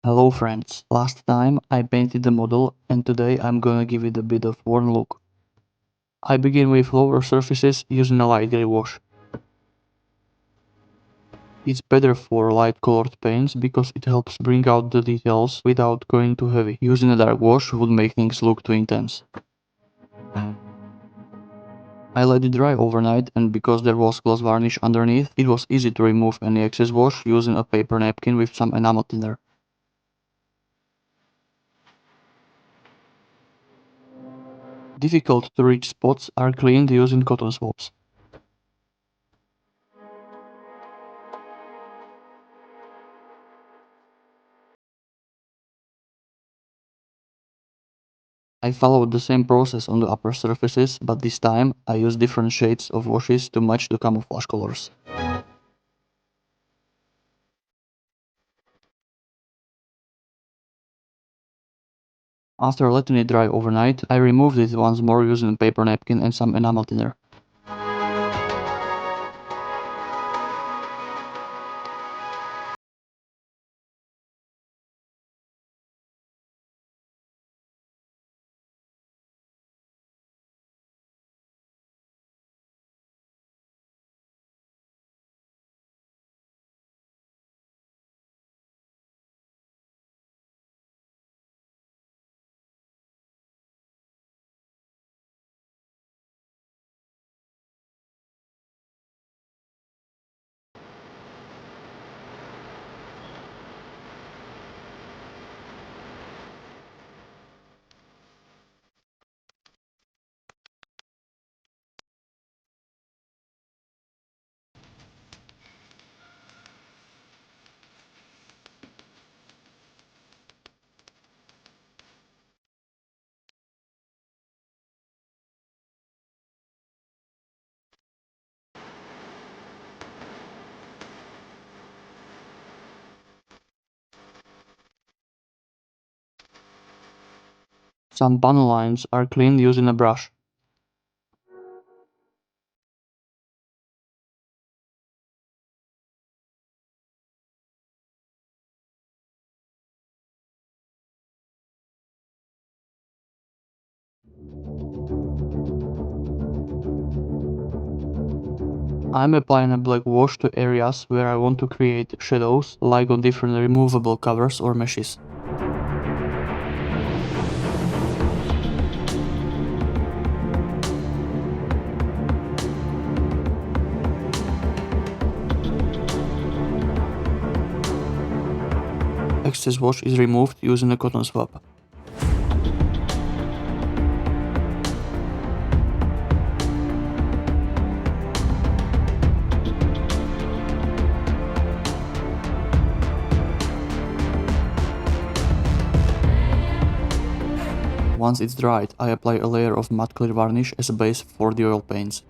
Hello friends, last time I painted the model and today I'm gonna give it a bit of worn look. I begin with lower surfaces using a light grey wash. It's better for light colored paints because it helps bring out the details without going too heavy. Using a dark wash would make things look too intense. I let it dry overnight, and because there was gloss varnish underneath, it was easy to remove any excess wash using a paper napkin with some enamel thinner. Difficult to reach spots are cleaned using cotton swabs. I followed the same process on the upper surfaces, but this time I used different shades of washes to match the camouflage colors. After letting it dry overnight, I removed it once more using a paper napkin and some enamel thinner. Some panel lines are cleaned using a brush. I'm applying a black wash to areas where I want to create shadows, like on different removable covers or meshes. Excess wash is removed using a cotton swab. Once it's dried, I apply a layer of matte clear varnish as a base for the oil paints.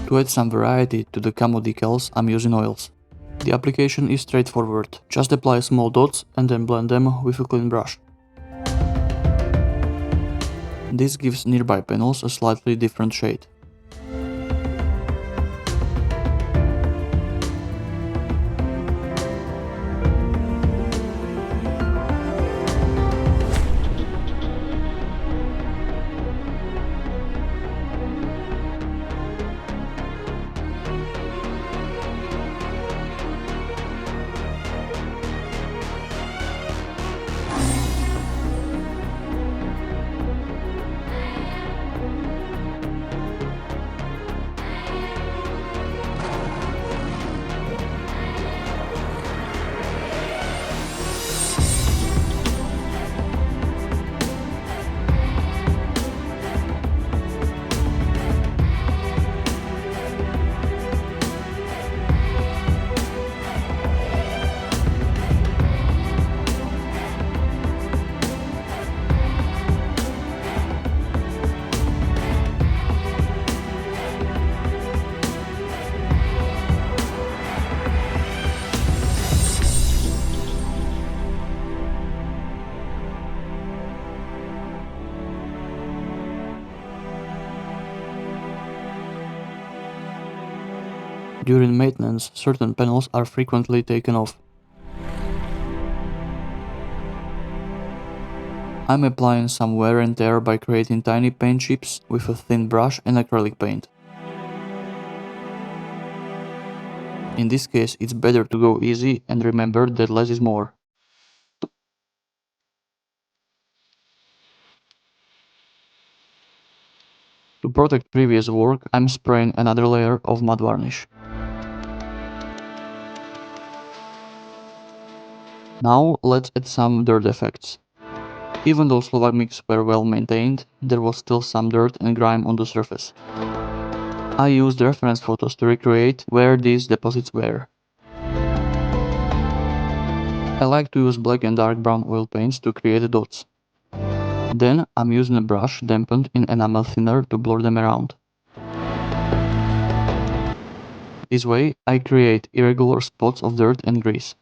To add some variety to the camo decals, I'm using oils. The application is straightforward, just apply small dots and then blend them with a clean brush. This gives nearby panels a slightly different shade. During maintenance, certain panels are frequently taken off. I'm applying some wear and tear by creating tiny paint chips with a thin brush and acrylic paint. In this case, it's better to go easy and remember that less is more. To protect previous work, I'm spraying another layer of mud varnish. Now let's add some dirt effects. Even though Slovak MiGs were well maintained, there was still some dirt and grime on the surface. I used reference photos to recreate where these deposits were. I like to use black and dark brown oil paints to create the dots. Then I'm using a brush dampened in enamel thinner to blur them around. This way I create irregular spots of dirt and grease.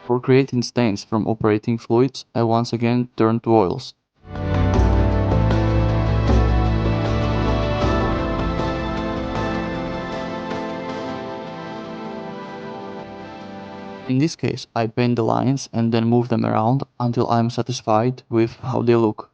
For creating stains from operating fluids, I once again turn to oils. In this case, I paint the lines and then move them around until I am satisfied with how they look.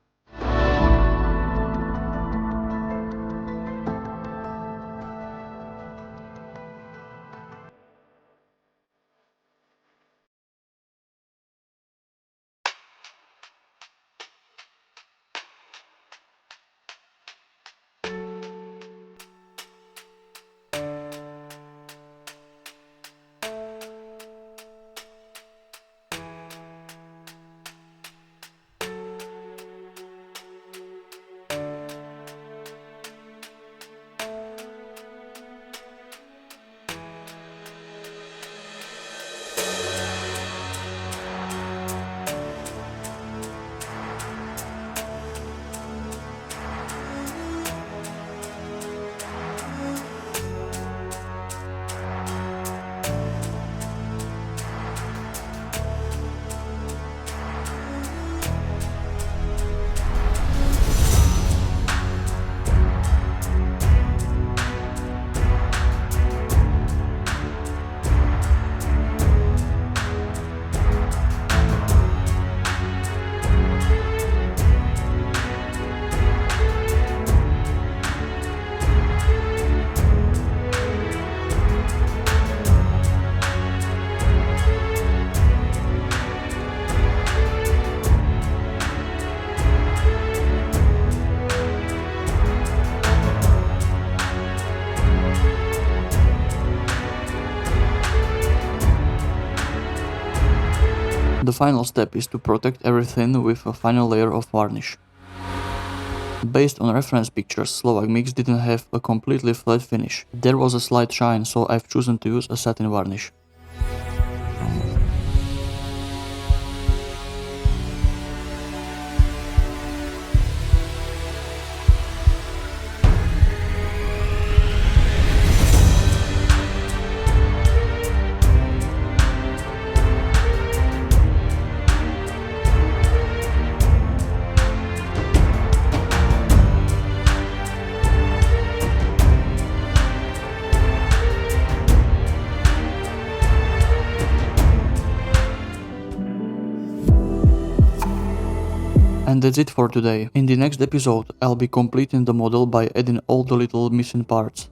The final step is to protect everything with a final layer of varnish. Based on reference pictures, Slovak MiGs didn't have a completely flat finish. There was a slight shine, so I've chosen to use a satin varnish. And that's it for today. In the next episode, I'll be completing the model by adding all the little missing parts.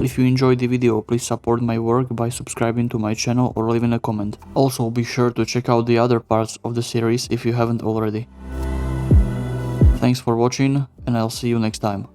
If you enjoyed the video, please support my work by subscribing to my channel or leaving a comment. Also, be sure to check out the other parts of the series if you haven't already. Thanks for watching, and I'll see you next time.